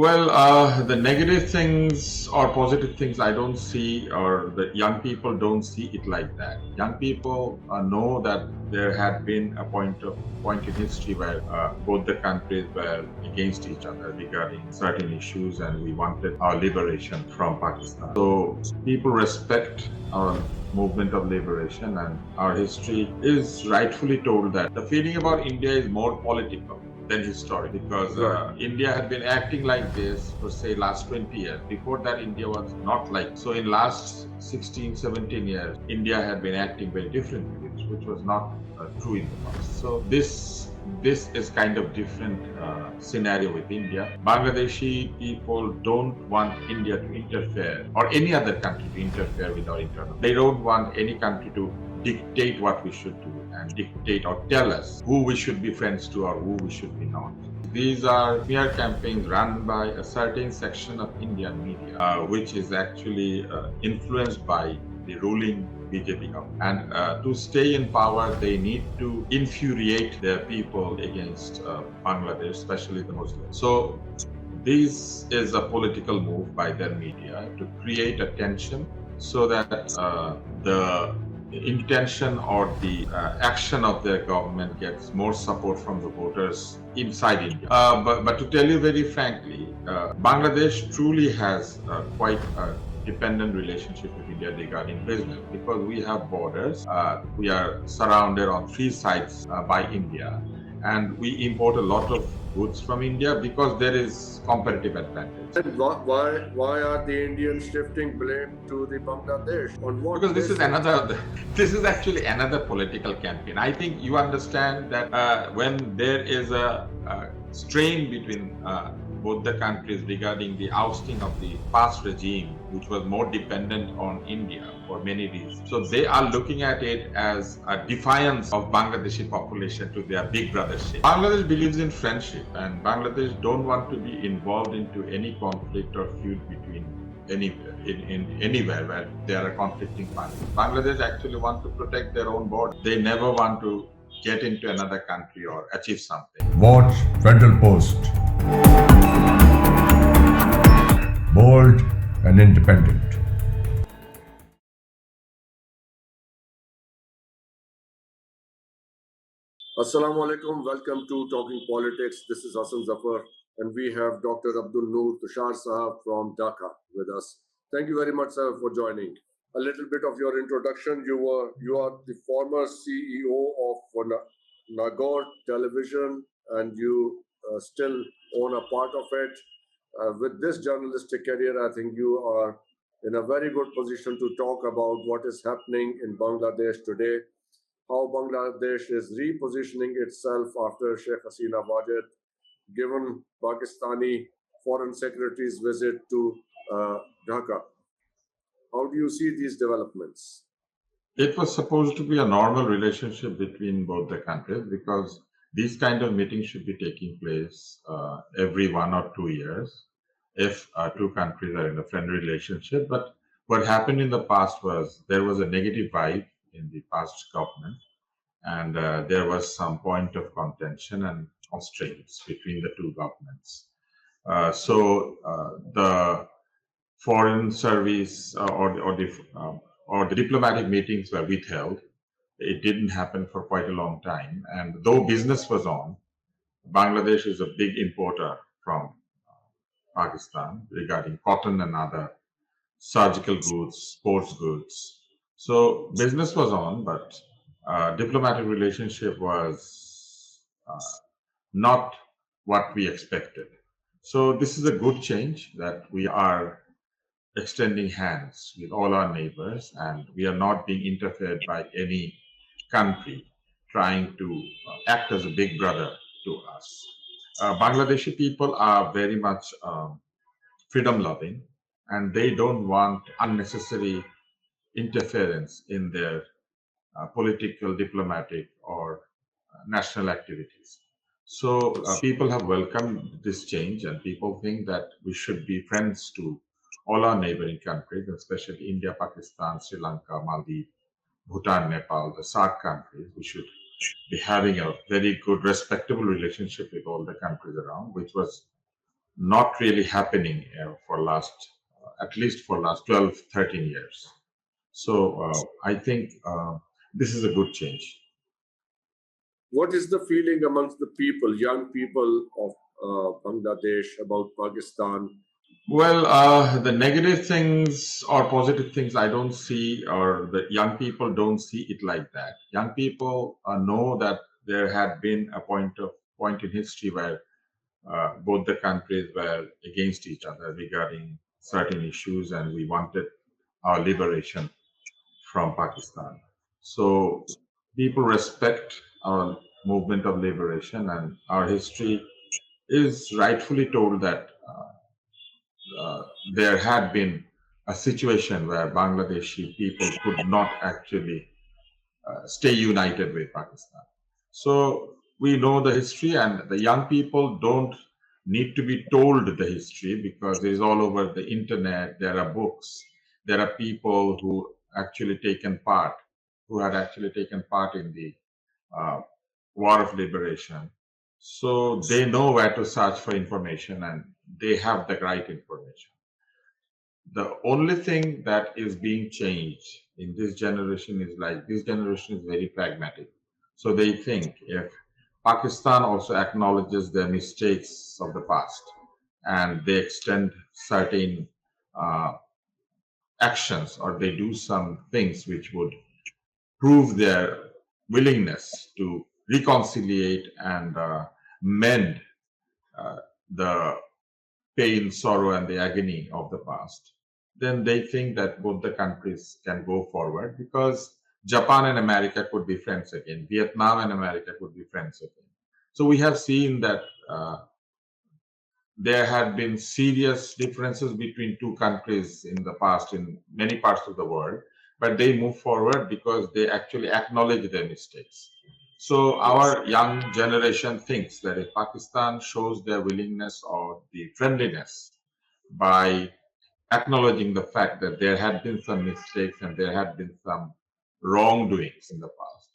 The negative things or positive things I don't see, or the young people don't see it like that. Young people know that there had been a point in history where both the countries were against each other regarding certain issues, and we wanted our liberation from Pakistan. So people respect our movement of liberation, and our history is rightfully told that the feeling about India is more political than historic, because India had been acting like this for say last 20 years. Before that, India was not like so. In last 16, 17 years, India had been acting very differently, which was not true in the past. So this is kind of different scenario with India. Bangladeshi people don't want India to interfere, or any other country to interfere with our internal. They don't want any country to dictate what we should do and dictate or tell us who we should be friends to or who we should be not. These are smear campaigns run by a certain section of Indian media, which is actually influenced by the ruling BJP government. And to stay in power, they need to infuriate their people against Bangladesh, especially the Muslims. So this is a political move by their media to create a tension so that the intention or the action of their government gets more support from the voters inside India. But to tell you very frankly, Bangladesh truly has quite a dependent relationship with India regarding business, because we have borders. We are surrounded on three sides by India, and we import a lot of goods from India because there is competitive advantage. And why are the Indians shifting blame to the Bangladesh? On what? Because this is actually another political campaign. I think you understand that when there is a strain between both the countries regarding the ousting of the past regime, which was more dependent on India for many reasons. So they are looking at it as a defiance of Bangladeshi population to their big brother shape. Bangladesh believes in friendship, and Bangladesh don't want to be involved into any conflict or feud between anywhere where there are conflicting parties. Bangladesh actually want to protect their own border. They never want to get into another country or achieve something. Watch Federal Post. Bold and independent. Assalamu alaikum. Welcome to Talking Politics. This is Hassan Zafar, and we have Dr. Abdun Noor Tusher Sahab from Dhaka with us. Thank you very much, sir, for joining. A little bit of your introduction. You are the former CEO of Nagore Television, and you still own a part of it. With this journalistic career, I think you are in a very good position to talk about what is happening in Bangladesh today, how Bangladesh is repositioning itself after Sheikh Hasina Wajid, given Pakistani Foreign Secretary's visit to Dhaka. How do you see these developments? It was supposed to be a normal relationship between both the countries, because these kind of meetings should be taking place every 1 or 2 years if two countries are in a friendly relationship. But what happened in the past was there was a negative vibe in the past government, and there was some point of contention and constraints between the two governments. So the foreign service or the diplomatic meetings were withheld. It didn't happen for quite a long time. And though business was on, Bangladesh is a big importer from Pakistan regarding cotton and other surgical goods, sports goods. So business was on, but diplomatic relationship was not what we expected. So this is a good change, that we are extending hands with all our neighbors, and we are not being interfered by any country trying to act as a big brother to us. Bangladeshi people are very much freedom loving, and they don't want unnecessary interference in their political, diplomatic, or national activities. So people have welcomed this change, and people think that we should be friends to all our neighboring countries, especially India, Pakistan, Sri Lanka, Maldives, Bhutan, Nepal, the SAARC countries. We should be having a very good, respectable relationship with all the countries around, which was not really happening for last, at least for last 12, 13 years. So I think this is a good change. What is the feeling amongst the people, young people of Bangladesh about Pakistan? Well, the negative things or positive things I don't see, or the young people don't see it like that. Young people know that there had been a point in history where both the countries were against each other regarding certain issues, and we wanted our liberation from Pakistan. So people respect our movement of liberation, and our history is rightfully told that there had been a situation where Bangladeshi people could not actually stay united with Pakistan. So we know the history, and the young people don't need to be told the history because it is all over the internet. There are books. There are people who actually taken part, who had actually taken part in the uh, war of liberation. So they know where to search for information, and they have the right information. The only thing that is being changed in this generation is like this generation is very pragmatic. So they think if Pakistan also acknowledges their mistakes of the past and they extend certain uh, actions, or they do some things which would prove their willingness to reconciliate and mend uh, the pain, sorrow, and the agony of the past, then they think that both the countries can go forward because Japan and America could be friends again. Vietnam and America could be friends again. So we have seen that there had been serious differences between two countries in the past in many parts of the world, but they move forward because they actually acknowledge their mistakes. So Yes. our young generation thinks that if Pakistan shows their willingness or the friendliness by acknowledging the fact that there had been some mistakes and there had been some wrongdoings in the past,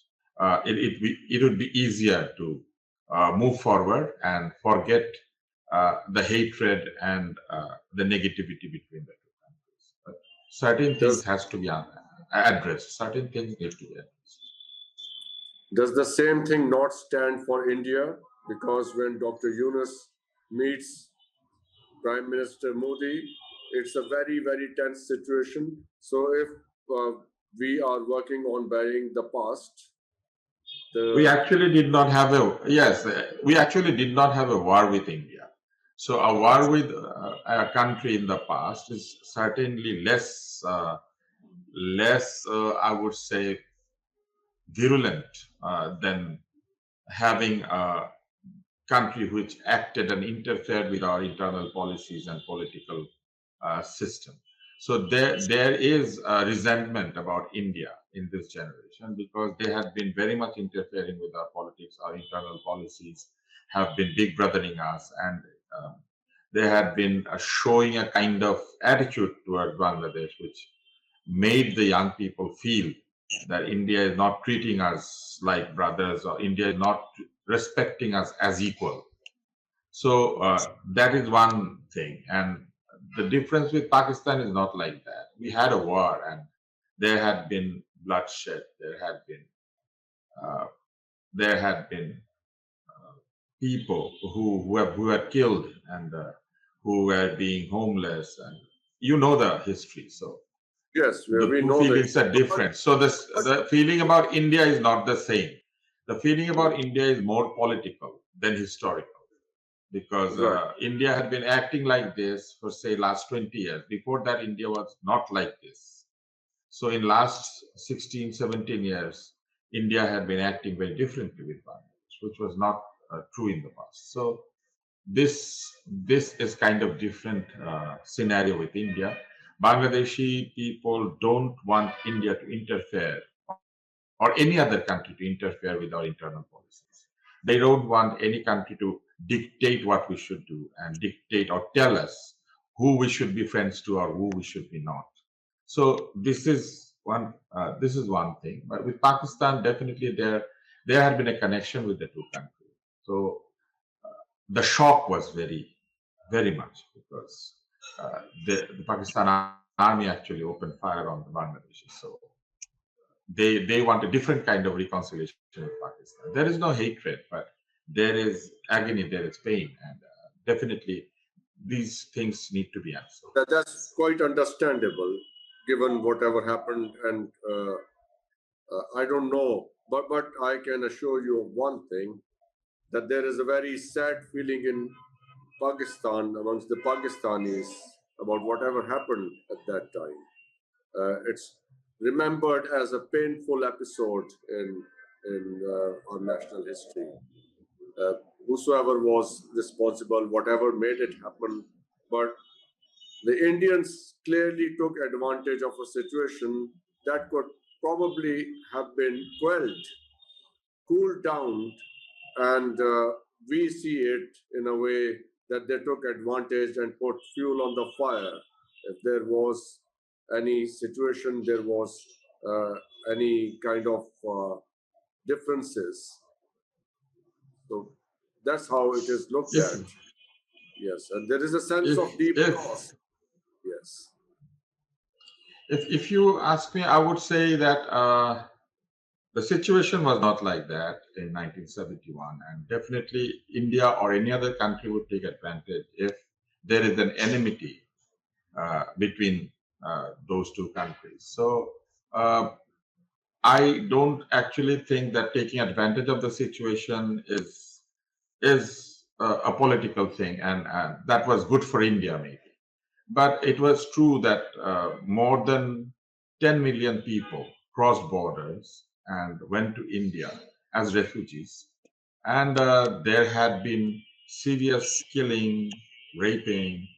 it would be easier to move forward and forget the hatred and the negativity between the two countries. But certain things Does has to be addressed. Certain things need to be addressed. does the same thing not stand for India? Because when Dr. Yunus meets Prime Minister Modi, it's a very, very tense situation. So if uh, we are working on burying the past, We the actually did not have a yes. We actually did not have a war with India. So a war with a country in the past is certainly less, I would say, virulent than having a country which acted and interfered with our internal policies and political system. So there is a resentment about India in this generation because they have been very much interfering with our politics, our internal policies have been big brothering us, and um, they had been showing a kind of attitude toward Bangladesh, which made the young people feel that India is not treating us like brothers, or India is not respecting us as equal. So that is one thing. And the difference with Pakistan is not like that. We had a war, and there had been bloodshed. Uh, there had been people who were killed, and who were being homeless, and you know the history. So yes, the we two know the feelings history. are different. So But the feeling about India is not the same. The feeling about India is more political than historical because right, India had been acting like this for say last 20 years. Before that, India was not like this. So in last 16, 17 years, India had been acting very differently with Bangladesh, which was not true in the past. So this is kind of different scenario with India. Bangladeshi people don't want India to interfere, or any other country to interfere with our internal policies. They don't want any country to dictate what we should do and dictate or tell us who we should be friends to or who we should be not. So this is one thing. But with Pakistan, definitely there had been a connection with the two countries. So the shock was very very much, because the Pakistan army actually opened fire on the Bangladeshis. So they want a different kind of reconciliation with Pakistan. There is no hatred, but there is agony, there is pain, and definitely these things need to be answered. That's quite understandable, given whatever happened, and I don't know, but I can assure you of one thing, that there is a very sad feeling in Pakistan amongst the Pakistanis about whatever happened at that time. It's remembered as a painful episode in our national history. Uh, Whosoever was responsible, whatever made it happen, but the Indians clearly took advantage of a situation that could probably have been quelled, cooled down, and we see it in a way that they took advantage and put fuel on the fire. If there was any situation, there was uh, any kind of differences. So that's how it is looked If at. Yes, and there is a sense of deep if loss. Yes. if you ask me, I would say that the situation was not like that in 1971, and definitely India or any other country would take advantage if there is an enmity between those two countries. So uh, I don't actually think that taking advantage of the situation is a political thing, and that was good for India maybe. But it was true that more than 10 million people crossed borders and went to India as refugees. And there had been serious killing, raping,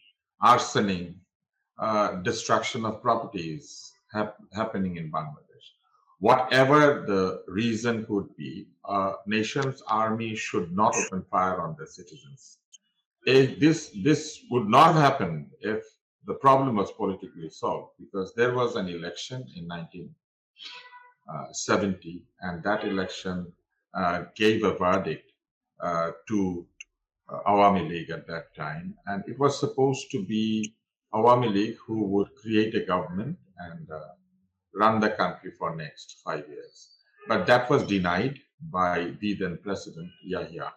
arsoning, destruction of properties happening in Bangladesh. Whatever the reason could be, a nation's army should not open fire on their citizens. This would not have happened if the problem was politically solved, because there was an election in 1970, and that election gave a verdict to Awami League at that time, and it was supposed to be Awami League who would create a government and run the country for next 5 years. But that was denied by the then president Yahya,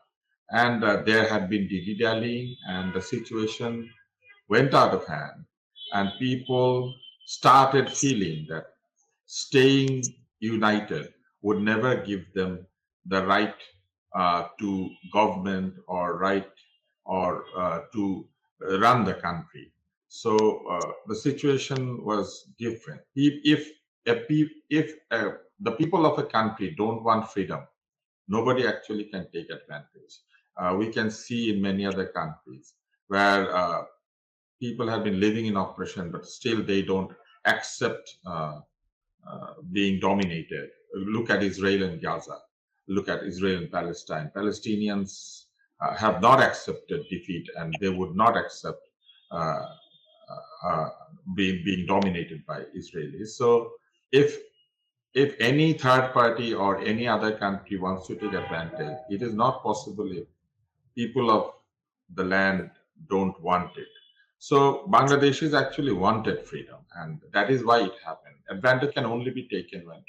and there had been dilly-dallying, and the situation went out of hand, and people started feeling that staying united would never give them the right to government or right or to run the country. So the situation was different. If the people of a country don't want freedom, nobody actually can take advantage. We can see in many other countries where people have been living in oppression, but still they don't accept being dominated. Look at Israel and Gaza. Look at Israel and Palestine. Palestinians have not accepted defeat, and they would not accept uh, being dominated by Israelis. So, if any third party or any other country wants to take advantage, it is not possible if people of the land don't want it. So Bangladeshis actually wanted freedom, and that is why it happened. Advantage can only be taken when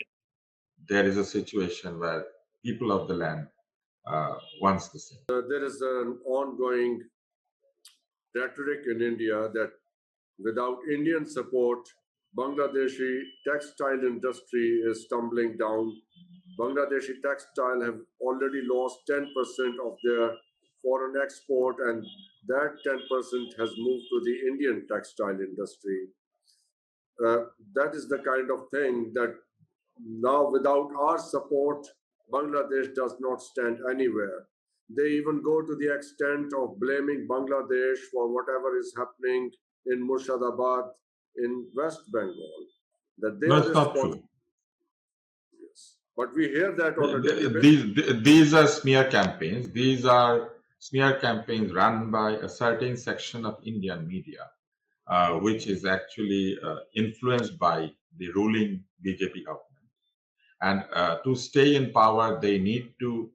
there is a situation where people of the land wants the same. There is an ongoing rhetoric in India that without Indian support, Bangladeshi textile industry is tumbling down. Bangladeshi textile have already lost 10% of their foreign export, and that 10% has moved to the Indian textile industry. That is the kind of thing that now, without our support, Bangladesh does not stand anywhere. They even go to the extent of blaming Bangladesh for whatever is happening in Murshidabad in West Bengal. That they No, are it's not responsible. true. Yes. But we hear that on a daily basis. These are smear campaigns. These are smear campaigns run by a certain section of Indian media, which is actually influenced by the ruling BJP government. And to stay in power, they need to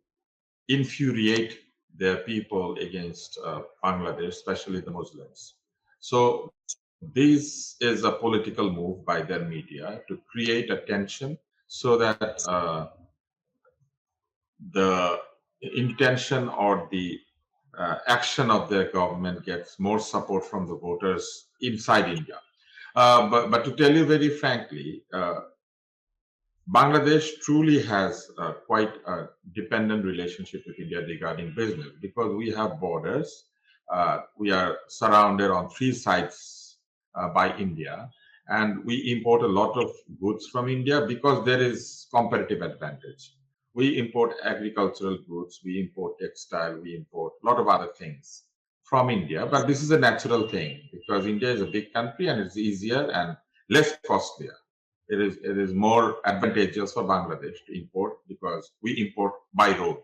infuriate their people against Bangladesh, especially the Muslims. So this is a political move by their media to create a tension so that the intention or the action of their government gets more support from the voters inside India. But to tell you very frankly, Bangladesh truly has quite a dependent relationship with India regarding business because we have borders. We are surrounded on three sides by India, and we import a lot of goods from India because there is competitive advantage. We import agricultural goods, we import textile, we import a lot of other things from India. But this is a natural thing because India is a big country and it's easier and less costlier. It is more advantageous for Bangladesh to import because we import by road.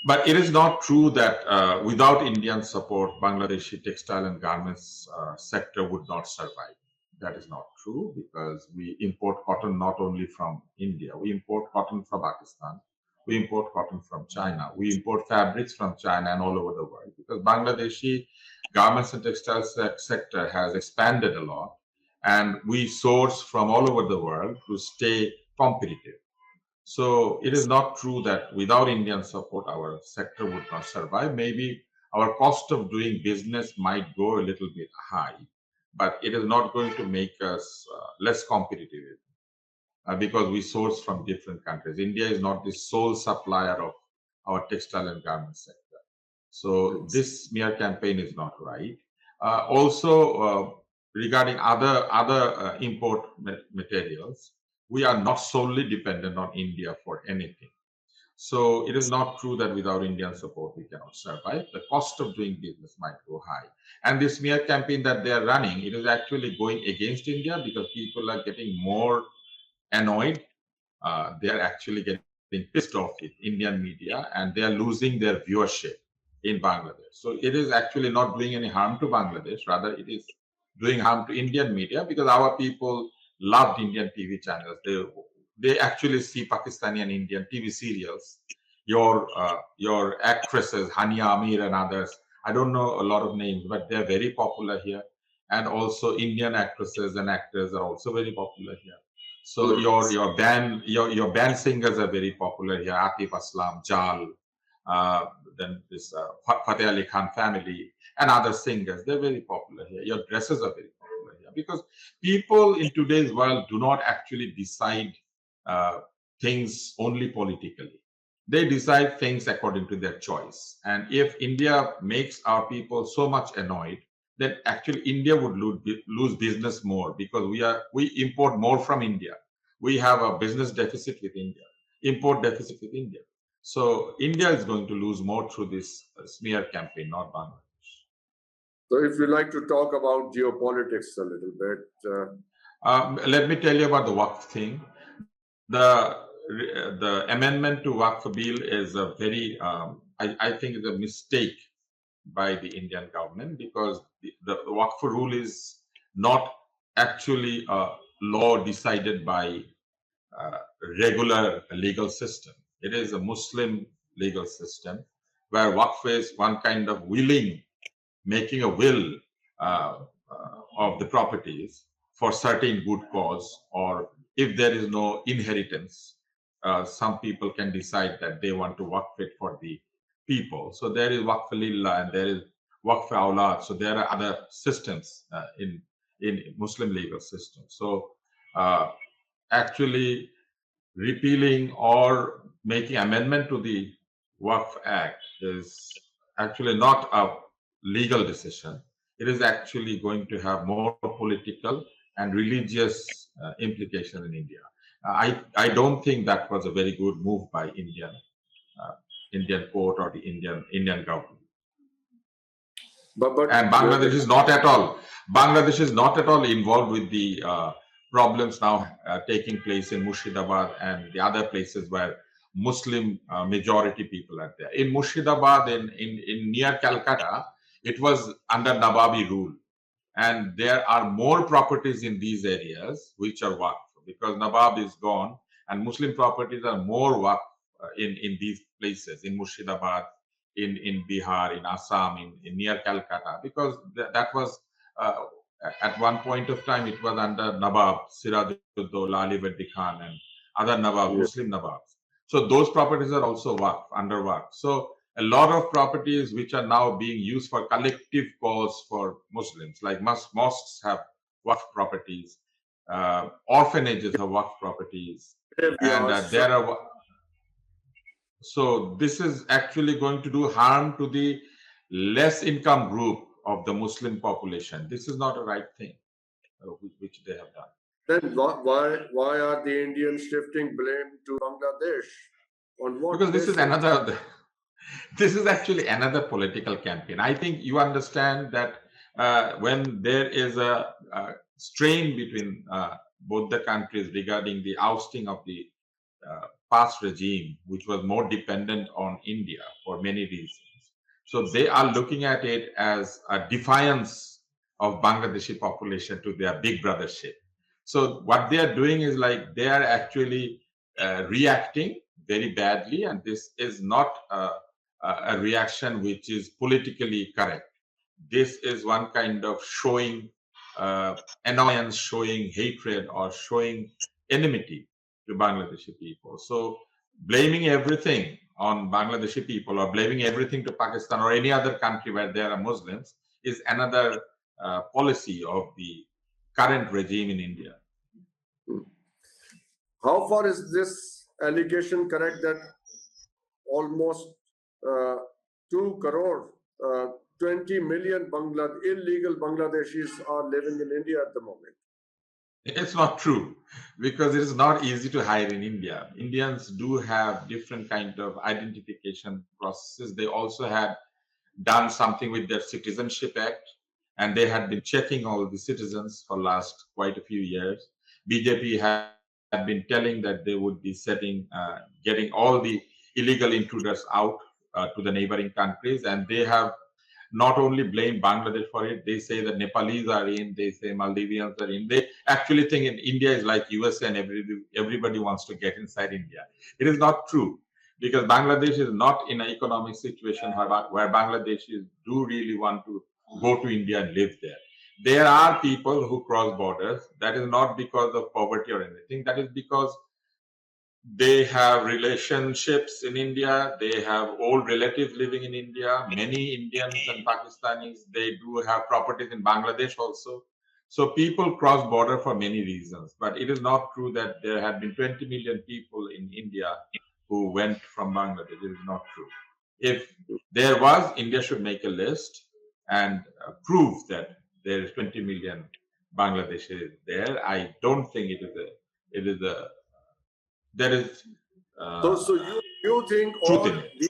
But it is not true that without Indian support, Bangladeshi textile and garments sector would not survive. That is not true because we import cotton not only from India, we import cotton from Pakistan, we import cotton from China, we import fabrics from China and all over the world because Bangladeshi garments and textile sector has expanded a lot and we source from all over the world to stay competitive. So it is not true that without Indian support, our sector would not survive. Maybe our cost of doing business might go a little bit high, but it is not going to make us less competitive because we source from different countries. India is not the sole supplier of our textile and garment sector. So this smear campaign is not right. Regarding other import materials, we are not solely dependent on India for anything. So it is not true that without Indian support we cannot survive. The cost of doing business might go high. And this smear campaign that they are running, it is actually going against India because people are getting more annoyed. They are actually getting pissed off with Indian media and they are losing their viewership in Bangladesh. So it is actually not doing any harm to Bangladesh, rather it is doing harm to Indian media because our people loved Indian TV channels. They actually see Pakistani and Indian TV serials. Your actresses, Hania Amir and others, I don't know a lot of names, but they're very popular here. And also Indian actresses and actors are also very popular here. So your band singers are very popular here. Atif Aslam, Jal, then this Fateh Ali Khan family and other singers. They're very popular here. Your dresses are very popular here because people in today's world do not actually decide uh, things only politically. They decide things according to their choice. And if India makes our people so much annoyed, then actually India would lose business more because we import more from India. We have a business deficit with India, import deficit with India. So India is going to lose more through this smear campaign, not Bangladesh. So if you like to talk about geopolitics a little bit. Let me tell you about the Waqf thing. The amendment to Waqf bill is a very, I think, is a mistake by the Indian government because the Waqf rule is not actually a law decided by regular legal system. It is a Muslim legal system where Waqf is one kind of making a will of the properties for certain good cause, or if there is no inheritance, some people can decide that they want to waqf it for the people. So there is waqf lillah and there is waqf awlad. So there are other systems in Muslim legal system. So actually repealing or making amendment to the Waqf Act is actually not a legal decision. It is actually going to have more political and religious implication in India. I don't think that was a very good move by Indian court or the Indian government. And Bangladesh is not at all. Bangladesh is not at all involved with the problems now taking place in Murshidabad and the other places where Muslim majority people are there. In Murshidabad, in near Calcutta, it was under Nawabi rule, and there are more properties in these areas which are waqf because Nawab is gone, and Muslim properties are more waqf in these places in Murshidabad, in Bihar, in Assam, in near Calcutta, because that was uh, at one point of time it was under Nawab Sirajuddaulah Ali Verdi Khan and other Nawab, Yeah. Muslim Nawabs. So those properties are also Waqf, under Waqf. So a lot of properties which are now being used for collective cause for Muslims, like mosques have Waqf properties, orphanages have Waqf properties, and Graveyards. there are. So this is actually going to do harm to the less income group of the Muslim population. This is not a right thing, which they have done. Then why are the Indians shifting blame to Bangladesh? On what Because this is basis? another, this is actually another political campaign. I think you understand that when there is a strain between both the countries regarding the ousting of the past regime, which was more dependent on India for many reasons. So they are looking at it as a defiance of Bangladeshi population to their big brothership. So what they are doing is like they are actually reacting very badly, and this is not a reaction which is politically correct. This is one kind of showing annoyance, showing hatred, or showing enmity to Bangladeshi people. So blaming everything on Bangladeshi people or blaming everything to Pakistan or any other country where there are Muslims is another policy of the current regime in India. How far is this allegation correct that almost uh, 2 crore, 20 million illegal Bangladeshis are living in India at the moment? It's not true because it is not easy to hide in India. Indians do have different kind of identification processes. They also had done something with their Citizenship Act, and they had been checking all the citizens for last quite a few years. BJP had been telling that they would be getting all the illegal intruders out to the neighboring countries, and they have not only blame Bangladesh for it, they say that Nepalese are in, they say Maldivians are in. They actually think in India is like USA and everybody wants to get inside India. It is not true because Bangladesh is not in an economic situation where Bangladeshis do really want to go to India and live there. There are people who cross borders. That is not because of poverty or anything. That is because they have relationships in India. They have old relatives living in India. Many Indians and Pakistanis, they do have properties in Bangladesh also. So people cross border for many reasons. But it is not true that there have been 20 million people in India who went from Bangladesh. It is not true. If there was, India should make a list and prove that there is 20 million Bangladeshis there. I don't think it is a there is So you think truth all in it. the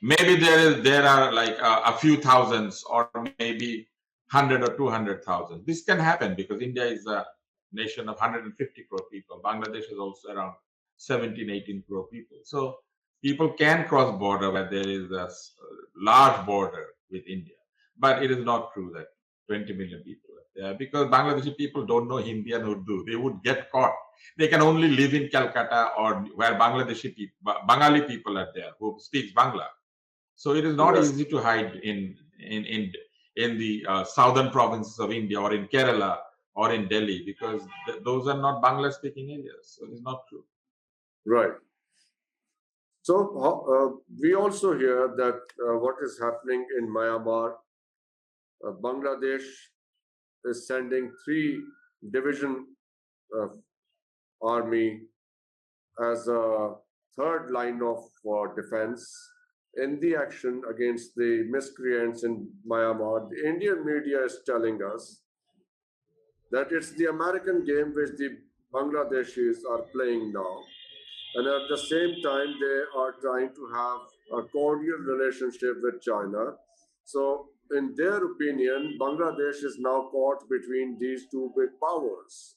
Maybe there are like a few thousands or maybe 100 or 200,000. This can happen because India is a nation of 150 crore people. Bangladesh is also around 17, 18 crore people. So people can cross border where there is a large border with India. But it is not true that 20 million people are there because Bangladeshi people don't know Hindi and Urdu. They would get caught. They can only live in Calcutta or where Bangladeshi people, Bengali people are there who speaks Bangla. So it is not yes, easy to hide in the southern provinces of India or in Kerala or in Delhi because those are not Bangla speaking areas. So it is not true. right. So we also hear that what is happening in Myanmar, Bangladesh is sending 3 division uh, army as a third line of defense in the action against the miscreants in Myanmar. The Indian media is telling us that it's the American game which the Bangladeshis are playing now. And at the same time, they are trying to have a cordial relationship with China. So, in their opinion, Bangladesh is now caught between these two big powers.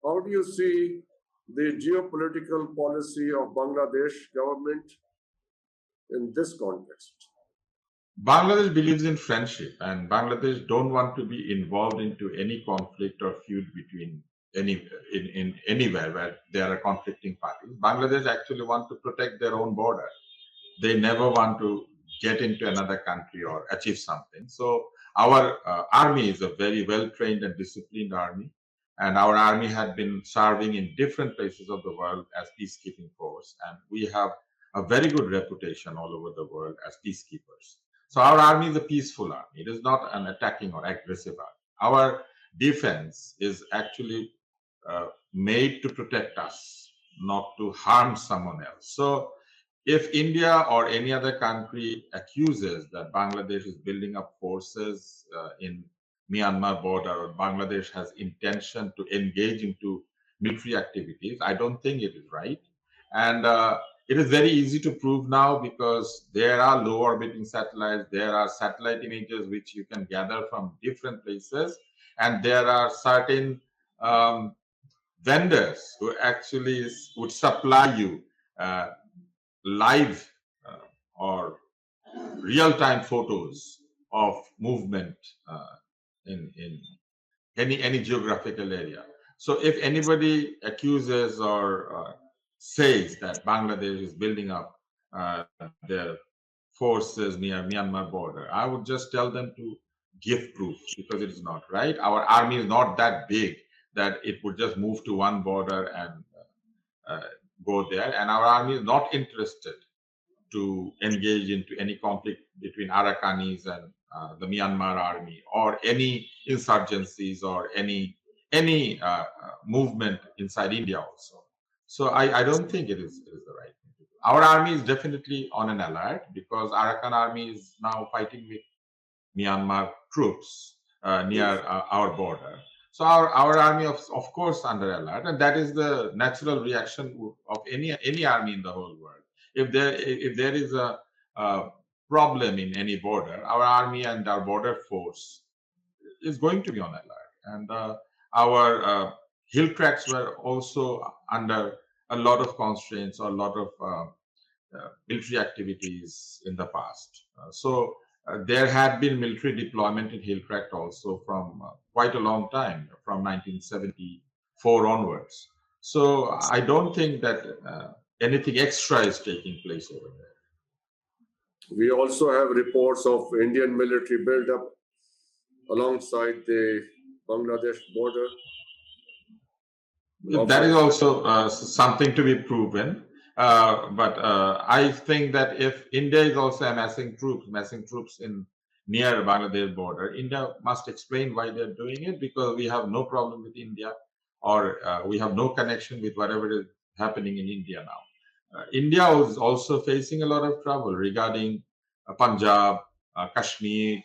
How do you see the geopolitical policy of Bangladesh government in this context? Bangladesh believes in friendship, and Bangladesh don't want to be involved into any conflict or feud between anywhere where there are conflicting parties. Bangladesh actually want to protect their own border. They never want to get into another country or achieve something. So our army is a very well trained and disciplined army, and our army had been serving in different places of the world as peacekeeping force, and we have a very good reputation all over the world as peacekeepers. So our army is a peaceful army. It is not an attacking or aggressive army. Our defense is actually made to protect us, not to harm someone else. So if India or any other country accuses that Bangladesh is building up forces in Myanmar border, or Bangladesh has intention to engage into military activities, I don't think it is right. And it is very easy to prove now because there are low orbiting satellites, there are satellite images which you can gather from different places, and there are certain vendors who actually would supply you uh, live or real-time photos of movement in any geographical area. So if anybody accuses or says that Bangladesh is building up their forces near Myanmar border, I would just tell them to give proof because it is not right. Our army is not that big that it would just move to one border and uh, go there. And our army is not interested to engage into any conflict between Arakanis and the Myanmar army, or any insurgencies, or any movement inside India also. So I don't think it is the right thing to do. Our army is definitely on an alert because Arakan army is now fighting with Myanmar troops near our border. So our army of course under alert, and that is the natural reaction of any army in the whole world. If there is a problem in any border, our army and our border force is going to be on alert. And our hill tracks were also under a lot of constraints or a lot of military activities in the past. There had been military deployment in Hill Tract also from quite a long time, from 1974 onwards. So I don't think that anything extra is taking place over there. We also have reports of Indian military buildup alongside the Bangladesh border. That is also something to be proven. But I think that if India is also amassing troops in near Bangladesh border, India must explain why they're doing it, because we have no problem with India, or we have no connection with whatever is happening in India now. India is also facing a lot of trouble regarding Punjab, Kashmir.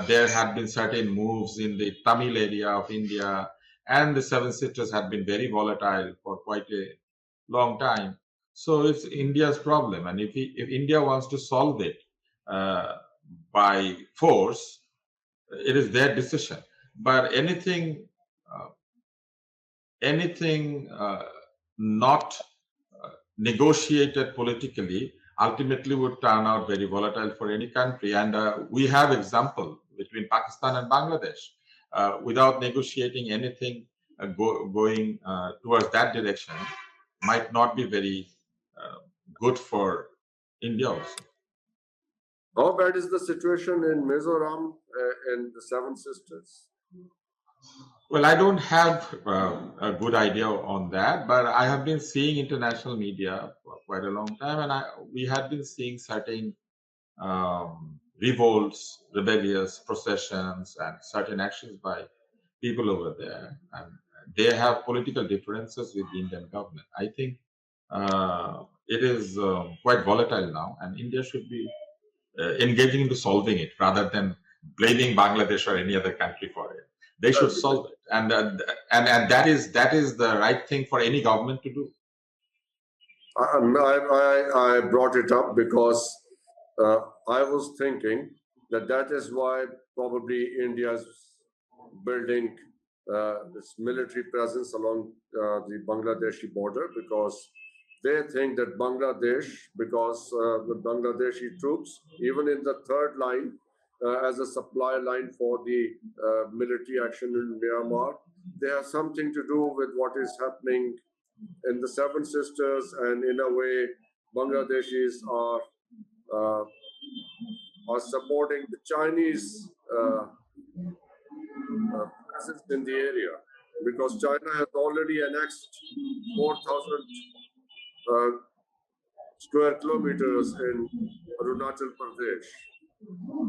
There had been certain moves in the Tamil area of India, and the Seven Sisters had been very volatile for quite a long time. So it's India's problem, and if India wants to solve it uh, by force, it is their decision. But uh, anything not negotiated politically ultimately would turn out very volatile for any country. And we have example between Pakistan and Bangladesh. Without negotiating anything going towards that direction might not be very good for India also. How bad is the situation in Mizoram and the Seven Sisters? Well, I don't have a good idea on that, but I have been seeing international media for quite a long time, and we had been seeing certain revolts, rebellious processions, and certain actions by people over there, and they have political differences with the Indian government. I think it is quite volatile now, and India should be engaging into solving it rather than blaming Bangladesh or any other country for it. They should solve it, and that is the right thing for any government to do. I brought it up because I was thinking that is why probably India is building this military presence along the Bangladeshi border, because they think that Bangladesh, because the Bangladeshi troops, even in the third line, as a supply line for the military action in Myanmar, they have something to do with what is happening in the Seven Sisters, and in a way, Bangladeshis are are supporting the Chinese presence in the area, because China has already annexed 4,000 square kilometers in Arunachal Pradesh.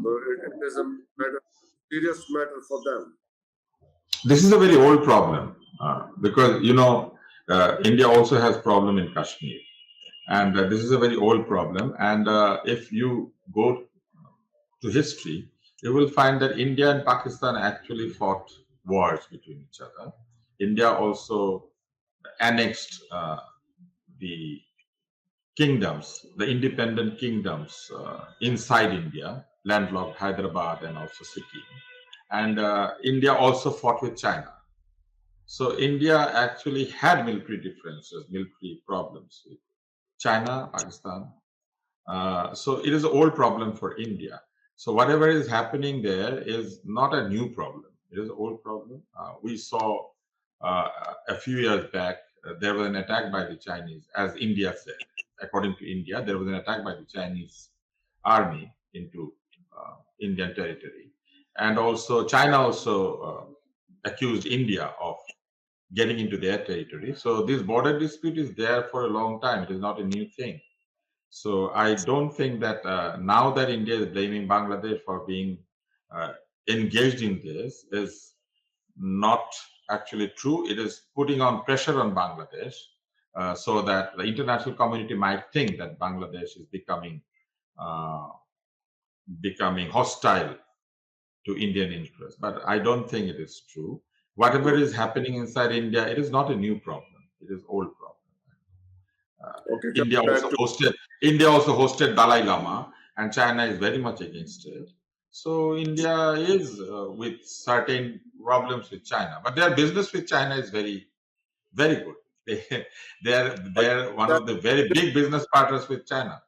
So it is a serious matter for them. This is a very old problem because India also has problem in Kashmir, and this is a very old problem. And if you go to history, you will find that India and Pakistan actually fought wars between each other. India also annexed the kingdoms, the independent kingdoms inside India, landlocked Hyderabad and also Sikkim. And India also fought with China. So India actually had military differences, military problems with China, Pakistan. So it is an old problem for India. So whatever is happening there is not a new problem. It is an old problem. We saw a few years back, there was an attack by the Chinese, as India said. According to India, there was an attack by the Chinese army into Indian territory. And also China also accused India of getting into their territory. So this border dispute is there for a long time. It is not a new thing. So I don't think that now that India is blaming Bangladesh for being engaged in this is not actually true. It is putting on pressure on Bangladesh so that the international community might think that Bangladesh is becoming hostile to Indian interests. But I don't think it is true. Whatever is happening inside India, it is not a new problem. It is old problem. Okay, India also hosted Dalai Lama, and China is very much against it. So India is with certain problems with China, but their business with China is very, very good. They're one of the very big business partners with China.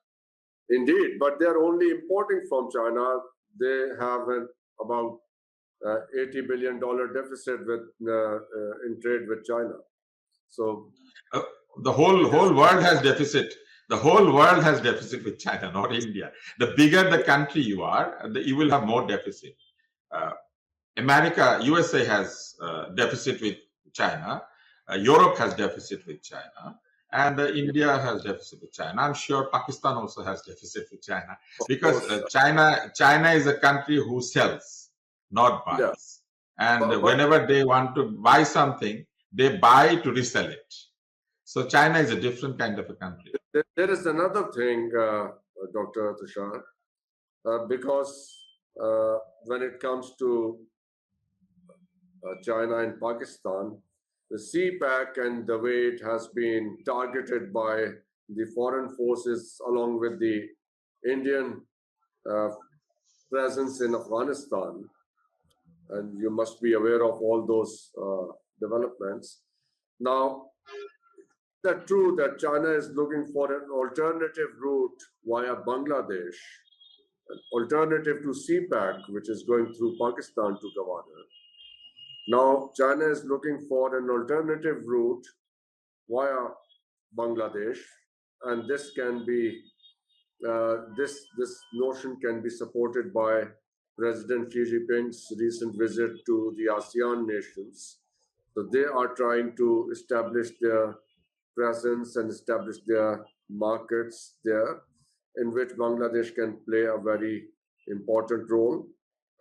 Indeed, but they're only importing from China. They have about $80 billion deficit with in trade with China. So the whole world has deficit. The whole world has deficit with China, not India. The bigger the country you are, you will have more deficit. America, USA has deficit with China. Europe has deficit with China. And India has deficit with China. I'm sure Pakistan also has deficit with China, because China is a country who sells, not buys. Yeah. And whenever they want to buy something, they buy to resell it. So China is a different kind of a country. There is another thing, Dr. Tushar, because when it comes to China and Pakistan, the CPAC and the way it has been targeted by the foreign forces along with the Indian presence in Afghanistan, and you must be aware of all those developments. Now, is that true that China is looking for an alternative route via Bangladesh, an alternative to CPAC, which is going through Pakistan to Guyana? Now, China is looking for an alternative route via Bangladesh, and this can be this notion can be supported by President Xi Jinping's recent visit to the ASEAN nations. So they are trying to establish their presence and establish their markets there, in which Bangladesh can play a very important role.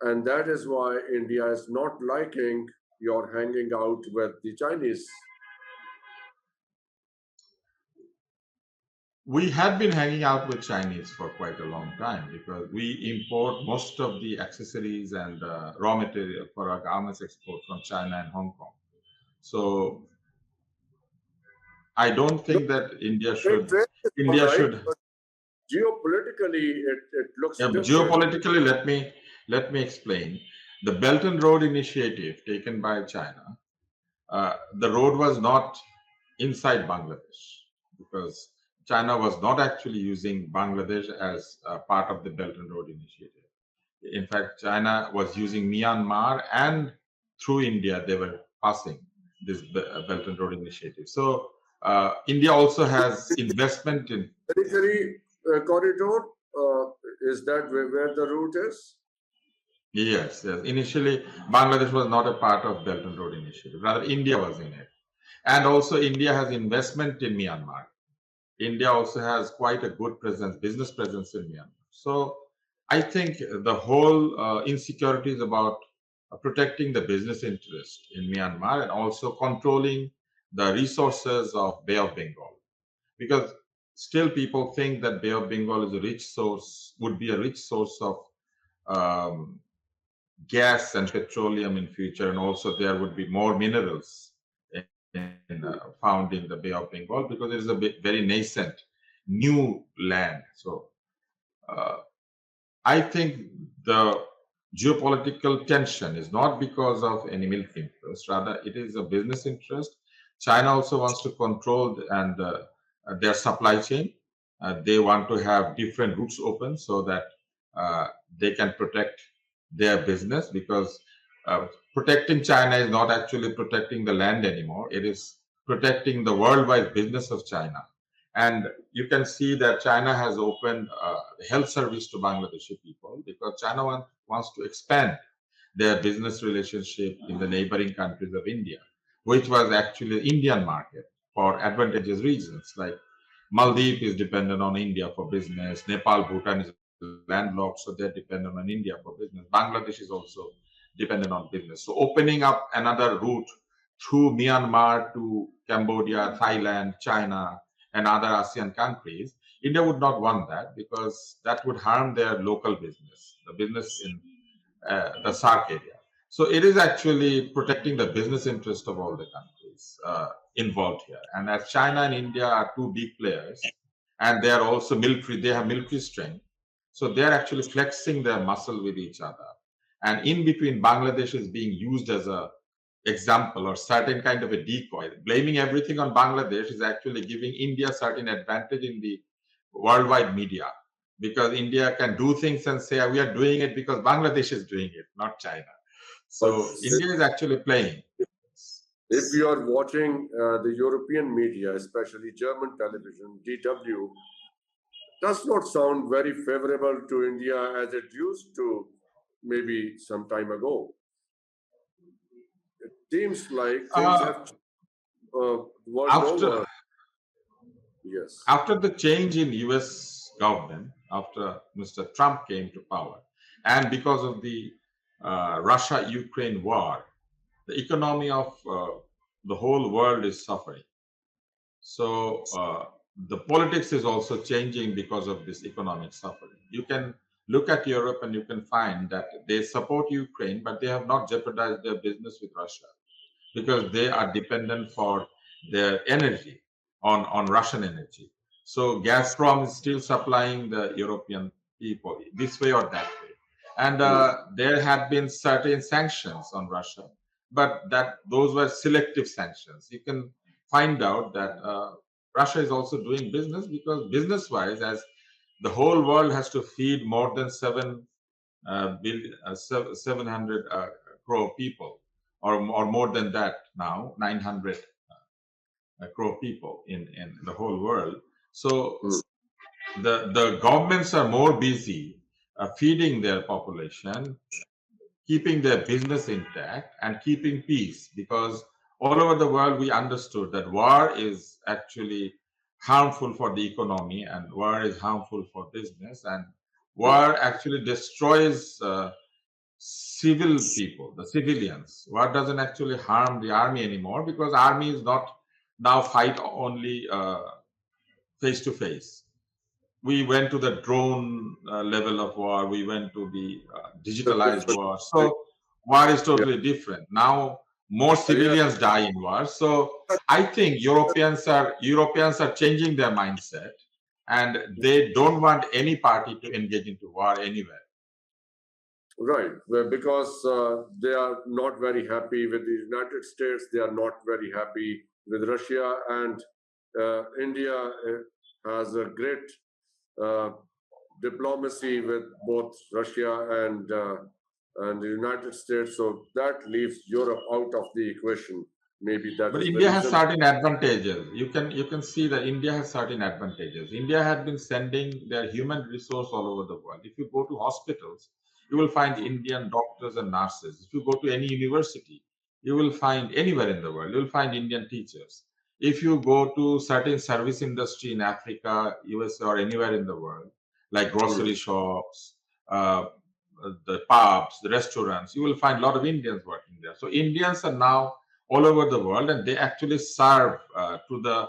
And that is why India is not liking your hanging out with the Chinese. We have been hanging out with Chinese for quite a long time, because we import most of the accessories and raw material for our garments export from China and Hong Kong. So I don't think that India should. Geopolitically, it looks different. Geopolitically, let me explain. The Belt and Road Initiative taken by China, the road was not inside Bangladesh, because China was not actually using Bangladesh as part of the Belt and Road Initiative. In fact, China was using Myanmar, and through India they were passing this Belt and Road Initiative. So India also has investment in military corridor. Is that where the root is? Yes, yes. Initially, Bangladesh was not a part of Belt and Road Initiative. Rather, India was in it. And also, India has investment in Myanmar. India also has quite a good presence, business presence in Myanmar. So I think the whole insecurity is about protecting the business interest in Myanmar and also controlling the resources of Bay of Bengal. Because still people think that Bay of Bengal is a rich source, would be a rich source of um, gas and petroleum in future, and also there would be more minerals found in the Bay of Bengal because it is a very nascent new land. So uh, I think the geopolitical tension is not because of any military interest, rather it is a business interest. China also wants to control and their supply chain. They want to have different routes open so that they can protect their business because protecting China is not actually protecting the land anymore. It is protecting the worldwide business of China. And you can see that China has opened health service to Bangladeshi people because China wants to expand their business relationship in the neighboring countries of India, which was actually the Indian market for advantageous reasons. Like Maldives is dependent on India for business, Nepal, Bhutan is landlocked, so they're dependent on India for business. Bangladesh is also dependent on business. So opening up another route through Myanmar to Cambodia, Thailand, China, and other ASEAN countries, India would not want that because that would harm their local business, the business in the SARC area. So it is actually protecting the business interest of all the countries involved here. And as China and India are two big players, and they are also military, they have military strength. So they are actually flexing their muscle with each other. And in between, Bangladesh is being used as a example or certain kind of a decoy. Blaming everything on Bangladesh is actually giving India certain advantage in the worldwide media because India can do things and say we are doing it because Bangladesh is doing it, not China. But So India is actually playing. if you are watching the European media, especially German television, DW, does not sound very favorable to India as it used to maybe some time ago. It seems like things have world After over. Yes. after the change in US government, after Mr. Trump came to power, and because of the Russia-Ukraine war, the economy of the whole world is suffering. So the politics is also changing because of this economic suffering. You can look at Europe and you can find that they support Ukraine, but they have not jeopardized their business with Russia because they are dependent for their energy on Russian energy. So Gazprom is still supplying the European people this way or that way. And there had been certain sanctions on Russia, but that those were selective sanctions. You can find out that Russia is also doing business because business-wise, as the whole world has to feed more than 700 crore people, or more than that now, 900 crore people in the whole world. So the governments are more busy feeding their population, keeping their business intact, and keeping peace because all over the world we understood that war is actually harmful for the economy and war is harmful for business, and war actually destroys civil people, the civilians. War doesn't actually harm the army anymore because army is not now fight only face to face. We went to the drone level of war. We went to the digitalized war. So war is Yeah. totally different. Now more civilians die in war. So I think Europeans are changing their mindset, and they don't want any party to engage into war anywhere. Right, well, because they are not very happy with the United States, they are not very happy with Russia, and India has a great uh, diplomacy with both Russia and the United States, so that leaves Europe out of the equation. maybe that But is the India has reason. certain advantages. You can see that India has certain advantages. India had been sending their human resource all over the world. If you go to hospitals, you will find Indian doctors and nurses. If you go to any university, you will find anywhere in the world, you will find Indian teachers. If you go to certain service industry in Africa, USA, or anywhere in the world, like Mm, grocery shops, uh, the pubs, the restaurants, you will find a lot of Indians working there. So Indians are now all over the world, and they actually serve to the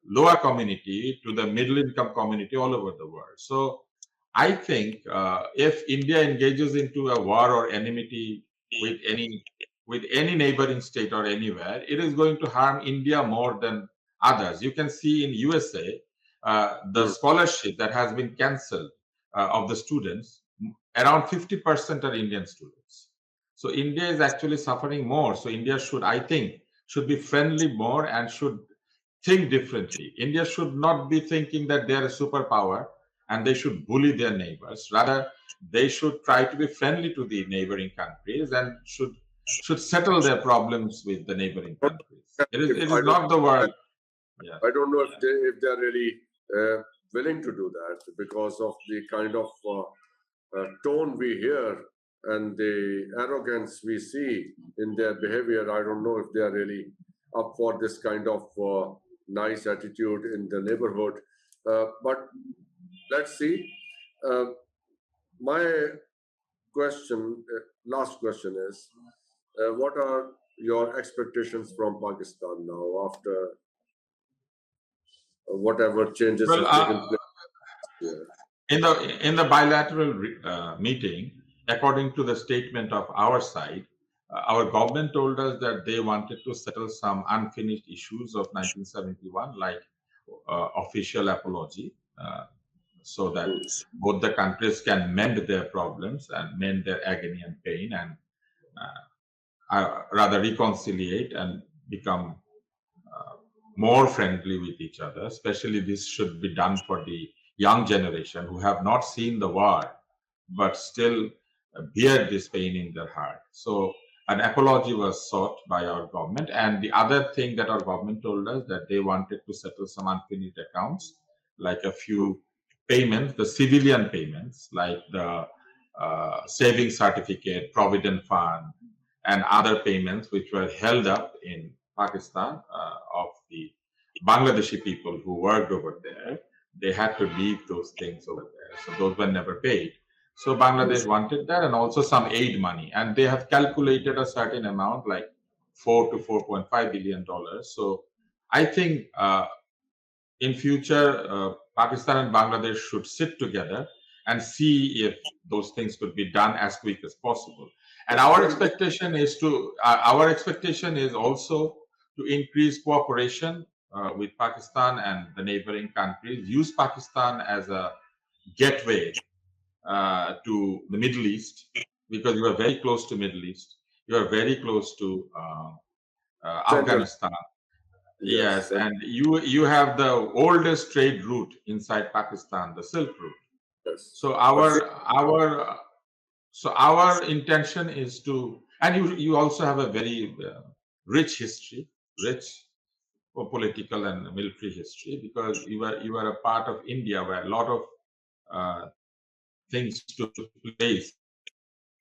lower community, to the middle income community all over the world. So I think if India engages into a war or enmity with any neighboring state or anywhere, it is going to harm India more than others. You can see in USA the mm. scholarship that has been cancelled of the students, around 50% are Indian students. So India is actually suffering more. So India should, I think, should be friendly more and should think differently. India should not be thinking that they are a superpower and they should bully their neighbors. Rather, they should try to be friendly to the neighboring countries and should settle their problems with the neighboring countries. It is If it is not the world. Yeah. I don't know if they're really willing to do that because of the kind of tone we hear and the arrogance we see in their behavior. I don't know if they are really up for this kind of nice attitude in the neighborhood. But let's see. Uh, my question, last question is, what are your expectations from Pakistan now after whatever changes Well, have taken place here? in the bilateral meeting, according to the statement of our side, our government told us that they wanted to settle some unfinished issues of 1971, like official apology, so that Mm. both the countries can mend their problems and mend their agony and pain, and rather reconciliate and become more friendly with each other. Especially this should be done for the young generation who have not seen the war but still bear this pain in their heart. So an apology was sought by our government. And the other thing that our government told us, that they wanted to settle some unfinished accounts, like a few payments, the civilian payments, like the saving certificate, provident fund, and other payments which were held up in Pakistan of the Bangladeshi people who worked over there. They had to leave those things over there. So those were never paid. So Bangladesh wanted that, and also some aid money. And they have calculated a certain amount, like $4 to $4.5 billion. So I think in future, Pakistan and Bangladesh should sit together and see if those things could be done as quick as possible. And our When they, expectation is also to increase cooperation with Pakistan and the neighboring countries. Use Pakistan as a gateway to the Middle East, because you are very close to Middle East. You are very close to Central, Afghanistan. yes, Yes, and you have the oldest trade route inside Pakistan, the Silk Route. yes. So But see, our intention is to, and you also have a very rich history, rich political and military history, because you are a part of India where a lot of uh, things took place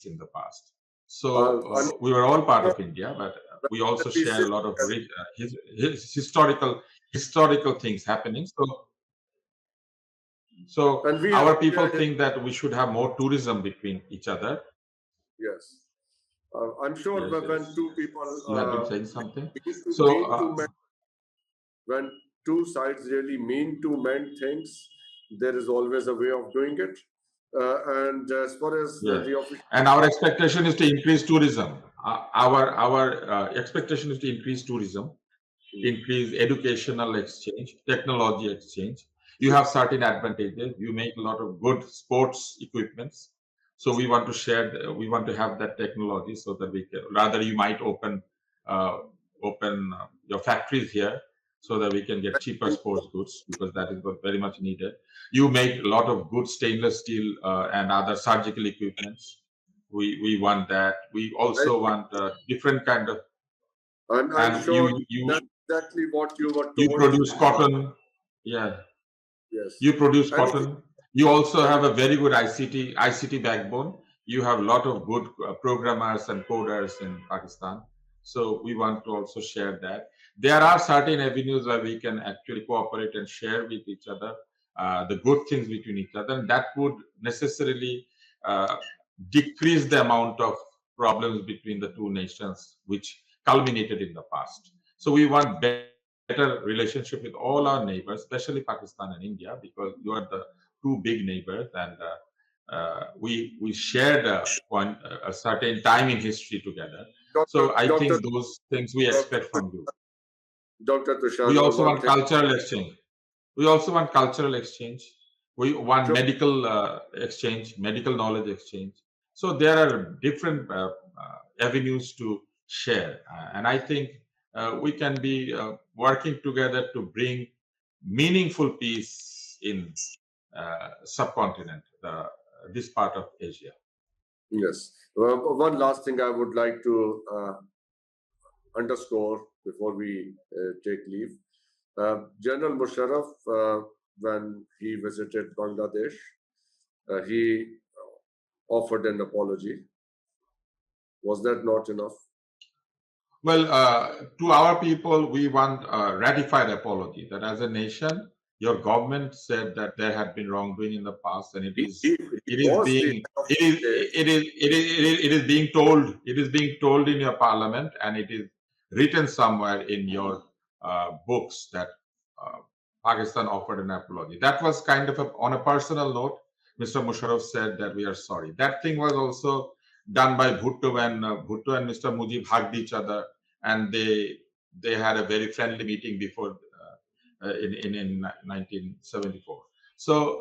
in the past. So I'm we were all part sure of India, but we when also we share sit a lot of together, rich, historical things happening. So and we have our people shared it, think that we should have more tourism between each other. yes. I'm sure Yes, when yes. two people You had been saying something. So mean to mend, when two sides really mean to mend things, there is always a way of doing it. And as far as yes, the official, and our expectation is to increase tourism. Our expectation is to increase tourism, increase educational exchange, technology exchange. You have certain advantages. You make a lot of good sports equipments. So we want to share, we want to have that technology so that we can, rather you might uh, open your factories here so that we can get cheaper sports goods, because that is what very much needed. You make a lot of good stainless steel and other surgical equipments. We want that. We I also want different kind of. I'm and sure that's exactly what you were you told. produce cotton. Yeah, Yes. you produce Anything, cotton. You also and have a very good ICT backbone. You have a lot of good programmers and coders in Pakistan. So we want to also share that. There are certain avenues where we can actually cooperate and share with each other the good things between each other, and that would necessarily uh, decrease the amount of problems between the two nations, which culminated in the past. So we want better relationship with all our neighbors, especially Pakistan and India, because you are the two big neighbors, and we shared a certain time in history together. Dr. So I Dr. think those things we expect from you. Dr. We Tushar, also one want thing. cultural exchange. We also want cultural exchange. We want Sure. medical exchange, medical knowledge exchange. So there are different avenues to share, and I think we can be working together to bring meaningful peace in subcontinent, this part of Asia. Yes. One last thing I would like to underscore before we take leave. General Musharraf, when he visited Bangladesh, he offered an apology. Was that not enough? Well, to our people, we want a ratified apology that as a nation, your government said that there had been wrongdoing in the past, and He it is was the being head of state. it is being told in your parliament, and it is written somewhere in your books that uh, Pakistan offered an apology. That was kind of on a personal note. Mr. Musharraf said that we are sorry. That thing was also done by Bhutto when Bhutto and Mr. Mujib hugged each other, and they had a very friendly meeting before in 1974. So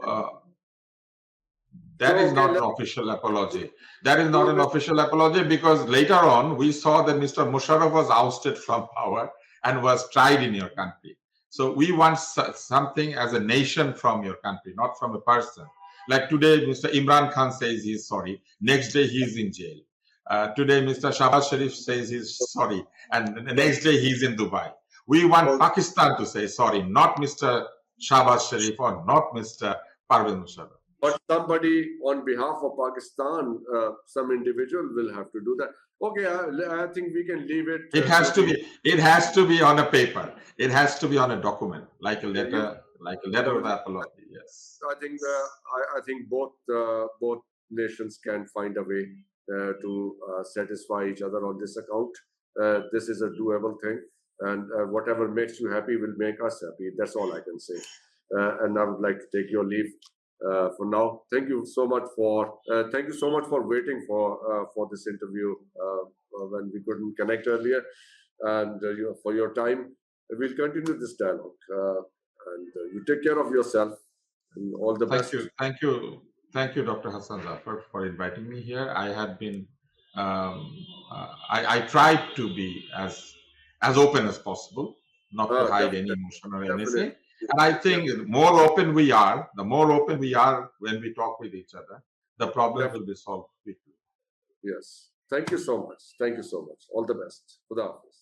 that So, is okay, not an let's official apology. That is not go an with official apology because later on we saw that Mr. Musharraf was ousted from power and was tried in your country. So we want something as a nation from your country, not from a person. Like today, Mr. Imran Khan says he's sorry. Next day, he's in jail. Today, Mr. Shahbaz Sharif says he's sorry. And the next day, he's in Dubai. We want all. Pakistan to say sorry, not Mr. Shahbaz Sharif or not Mr. Parvez Musharraf. But somebody on behalf of Pakistan, some individual will have to do that. Okay, I think we can leave it It to has to the. be. It has to be on a paper. It has to be on a document, like a You, letter of apology. Yes. I think both nations can find a way to satisfy each other on this account. This is a doable thing, and whatever makes you happy will make us happy. That's all I can say. And I would like to take your leave for now. Thank you so much for waiting for this interview when we couldn't connect earlier, and for your time. We'll continue this dialogue. And you take care of yourself and all the Thank best. you. Thank you, Dr. Hassan Zafar, for inviting me here. I had been. I tried to be as open as possible, not to hide any Definitely, emotion or definitely, anything. And I think the more open we are, the more open we are when we talk with each other, the problems definitely. will be solved quickly. Yes. Thank you so much. Thank you so much. All the best. Khuda Hafiz.